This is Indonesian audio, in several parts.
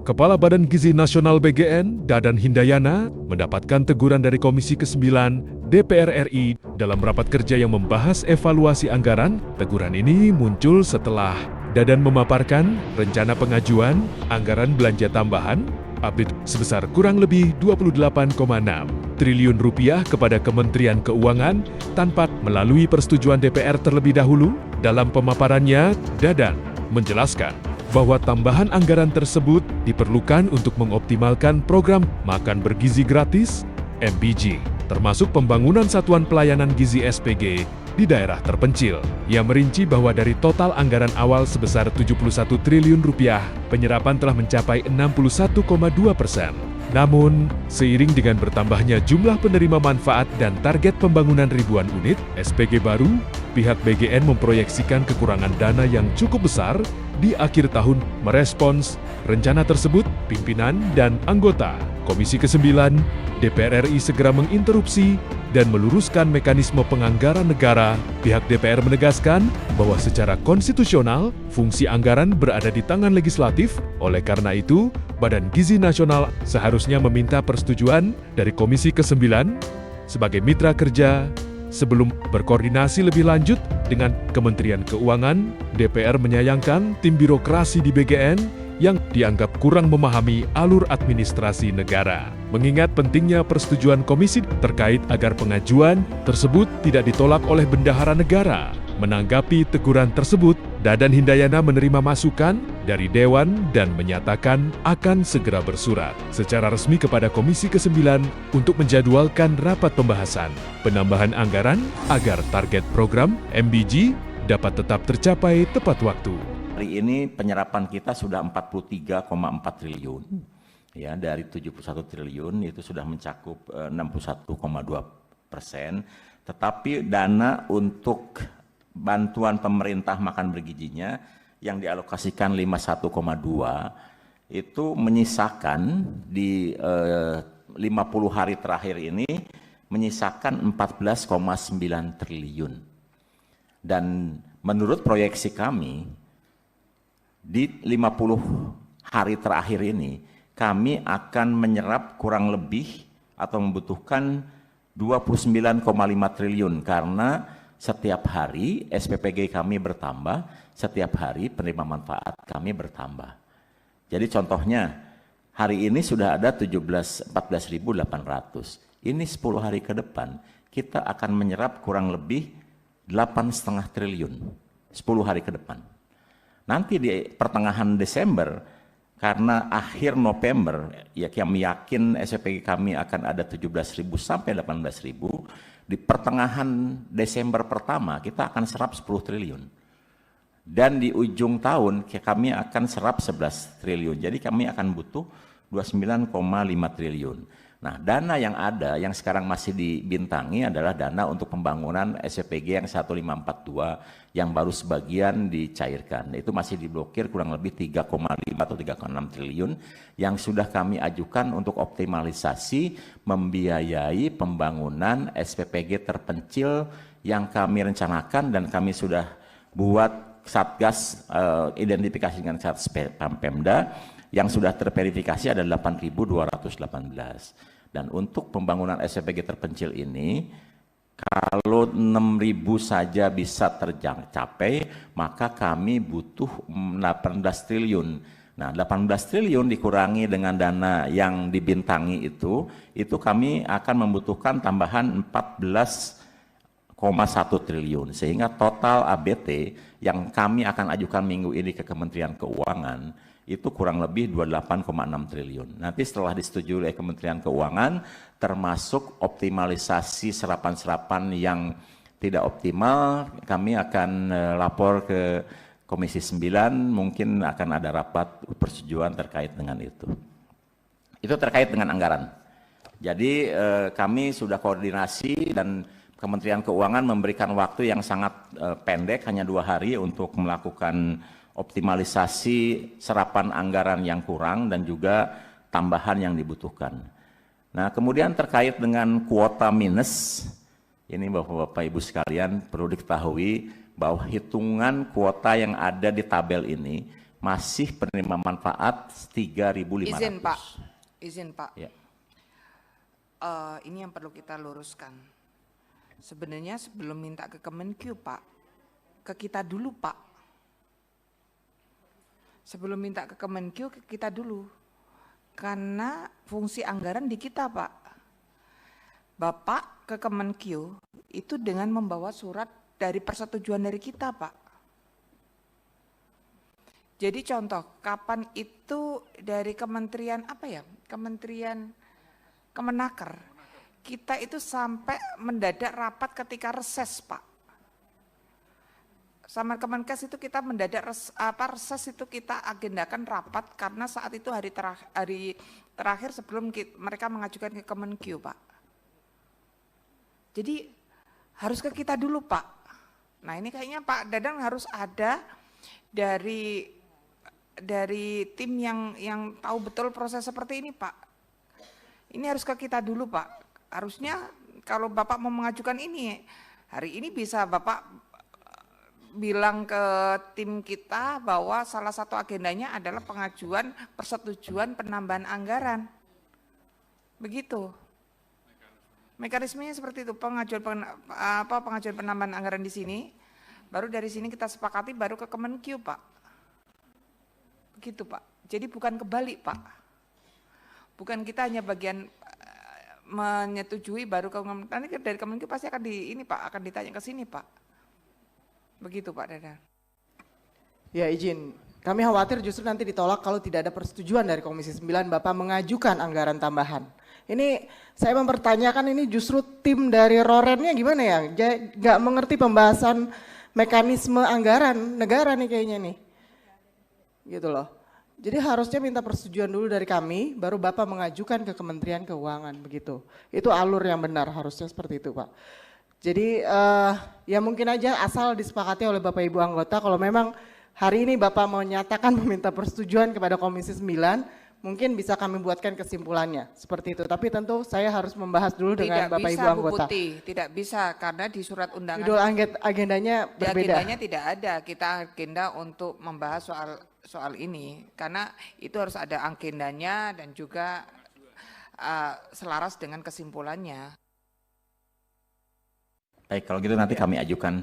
Kepala Badan Gizi Nasional BGN, Dadan Hindayana, mendapatkan teguran dari Komisi ke-9 DPR RI dalam rapat kerja yang membahas evaluasi anggaran. Teguran ini muncul setelah Dadan memaparkan rencana pengajuan anggaran belanja tambahan update sebesar kurang lebih 28,6 triliun rupiah kepada Kementerian Keuangan tanpa melalui persetujuan DPR terlebih dahulu. Dalam pemaparannya, Dadan menjelaskan bahwa tambahan anggaran tersebut diperlukan untuk mengoptimalkan program Makan Bergizi Gratis (MBG), termasuk pembangunan satuan pelayanan gizi SPG di daerah terpencil. Ia merinci bahwa dari total anggaran awal sebesar 71 triliun rupiah, penyerapan telah mencapai 61,2%. Namun, seiring dengan bertambahnya jumlah penerima manfaat dan target pembangunan ribuan unit SPG baru, pihak BGN memproyeksikan kekurangan dana yang cukup besar di akhir tahun. Merespons rencana tersebut, pimpinan dan anggota Komisi ke-9 DPR RI segera menginterupsi dan meluruskan mekanisme penganggaran negara. Pihak DPR menegaskan bahwa secara konstitusional, fungsi anggaran berada di tangan legislatif. Oleh karena itu, Badan Gizi Nasional seharusnya meminta persetujuan dari Komisi ke-9 sebagai mitra kerja sebelum berkoordinasi lebih lanjut dengan Kementerian Keuangan. DPR menyayangkan tim birokrasi di BGN yang dianggap kurang memahami alur administrasi negara. Mengingat pentingnya persetujuan komisi terkait agar pengajuan tersebut tidak ditolak oleh bendahara negara. Menanggapi teguran tersebut, Dadan Hindayana menerima masukan dari Dewan dan menyatakan akan segera bersurat secara resmi kepada Komisi ke-9 untuk menjadwalkan rapat pembahasan penambahan anggaran agar target program MBG dapat tetap tercapai tepat waktu. Hari ini penyerapan kita sudah 43,4 triliun. Ya, dari 71 triliun itu sudah mencakup 61,2%. Tetapi dana untuk bantuan pemerintah makan bergizinya yang dialokasikan 51,2 itu menyisakan di 50 hari terakhir ini menyisakan 14,9 triliun. Dan menurut proyeksi kami, di 50 hari terakhir ini, kami akan menyerap kurang lebih atau membutuhkan 29,5 triliun karena setiap hari SPPG kami bertambah, setiap hari penerima manfaat kami bertambah. Jadi contohnya, hari ini sudah ada 14.800. Ini 10 hari ke depan, kita akan menyerap kurang lebih 8,5 triliun, 10 hari ke depan. Nanti di pertengahan Desember, karena akhir November, ya kami yakin SPG kami akan ada 17.000 sampai 18.000, di pertengahan Desember pertama kita akan serap 10 triliun. Dan di ujung tahun kami akan serap 11 triliun, jadi kami akan butuh 29,5 triliun. Nah, dana yang ada, yang sekarang masih dibintangi adalah dana untuk pembangunan SPG yang 1542 yang baru sebagian dicairkan. Itu masih diblokir kurang lebih 3,5 atau 3,6 triliun yang sudah kami ajukan untuk optimalisasi membiayai pembangunan SPPG terpencil yang kami rencanakan dan kami sudah buat Satgas identifikasi dengan Satgas Pemda yang sudah terverifikasi ada 8.218. Dan untuk pembangunan SPPG terpencil ini, kalau 6.000 saja bisa tercapai, maka kami butuh 18 triliun. Nah, 18 triliun dikurangi dengan dana yang dibintangi itu kami akan membutuhkan tambahan 14,1 triliun. Sehingga total ABT yang kami akan ajukan minggu ini ke Kementerian Keuangan, itu kurang lebih 28,6 triliun. Nanti setelah disetujui oleh Kementerian Keuangan, termasuk optimalisasi serapan-serapan yang tidak optimal, kami akan lapor ke Komisi 9, mungkin akan ada rapat persetujuan terkait dengan itu. Itu terkait dengan anggaran. Jadi kami sudah koordinasi dan Kementerian Keuangan memberikan waktu yang sangat pendek, hanya 2 hari untuk melakukan optimalisasi serapan anggaran yang kurang dan juga tambahan yang dibutuhkan. Nah, kemudian terkait dengan kuota minus, ini Bapak Ibu sekalian perlu diketahui bahwa hitungan kuota yang ada di tabel ini masih penerima manfaat 3.500. Izin Pak. Ya. Ini yang perlu kita luruskan. Sebenarnya sebelum minta ke Kemenkyu Pak, ke kita dulu Pak. Sebelum minta ke Kemenkyu, ke kita dulu. Karena fungsi anggaran di kita Pak. Bapak ke Kemenkyu itu dengan membawa surat dari persetujuan dari kita Pak. Jadi contoh, kapan itu dari kementerian apa ya? Kementerian Kemenaker. Kita itu sampai mendadak rapat ketika reses, Pak. Sama Kemenkes itu kita mendadak reses itu kita agendakan rapat karena saat itu hari terakhir sebelum mereka mengajukan ke Kemenkyu, Pak. Jadi harus ke kita dulu, Pak. Nah, ini kayaknya Pak Dadang harus ada dari tim yang tahu betul proses seperti ini, Pak. Ini harus ke kita dulu, Pak. Harusnya kalau Bapak mau mengajukan ini, hari ini bisa Bapak bilang ke tim kita bahwa salah satu agendanya adalah pengajuan persetujuan penambahan anggaran. Begitu. Mekanismenya seperti itu, pengajuan penambahan anggaran di sini, baru dari sini kita sepakati baru ke Kemenkyu, Pak. Begitu Pak, jadi bukan kebalik Pak. Bukan kita hanya bagian menyetujui baru ke nanti dari Kemenkyu pasti akan akan ditanya ke sini Pak. Begitu Pak Dadan. Ya izin, kami khawatir justru nanti ditolak kalau tidak ada persetujuan dari Komisi 9 Bapak mengajukan anggaran tambahan. Ini saya mempertanyakan ini justru tim dari Rorennya gimana ya? Nggak mengerti pembahasan mekanisme anggaran negara nih kayaknya nih. Gitu loh. Jadi harusnya minta persetujuan dulu dari kami, baru Bapak mengajukan ke Kementerian Keuangan begitu. Itu alur yang benar, harusnya seperti itu Pak. Jadi ya mungkin aja asal disepakati oleh Bapak Ibu anggota, kalau memang hari ini Bapak mau nyatakan meminta persetujuan kepada Komisi 9, mungkin bisa kami buatkan kesimpulannya seperti itu. Tapi tentu saya harus membahas dulu dengan Bapak Ibu anggota. Tidak bisa karena di surat undangan. Judul agendanya berbeda. Agendanya tidak ada. Kita agenda untuk membahas soal ini karena itu harus ada agendanya dan juga selaras dengan kesimpulannya. Baik, kalau gitu nanti kami ajukan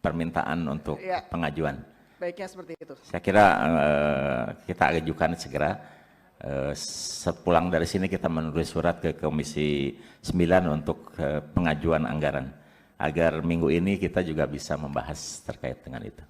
permintaan untuk pengajuan. Baiknya seperti itu. Saya kira kita ajukan segera. Sepulang dari sini kita menulis surat ke Komisi 9 untuk pengajuan anggaran. Agar minggu ini kita juga bisa membahas terkait dengan itu.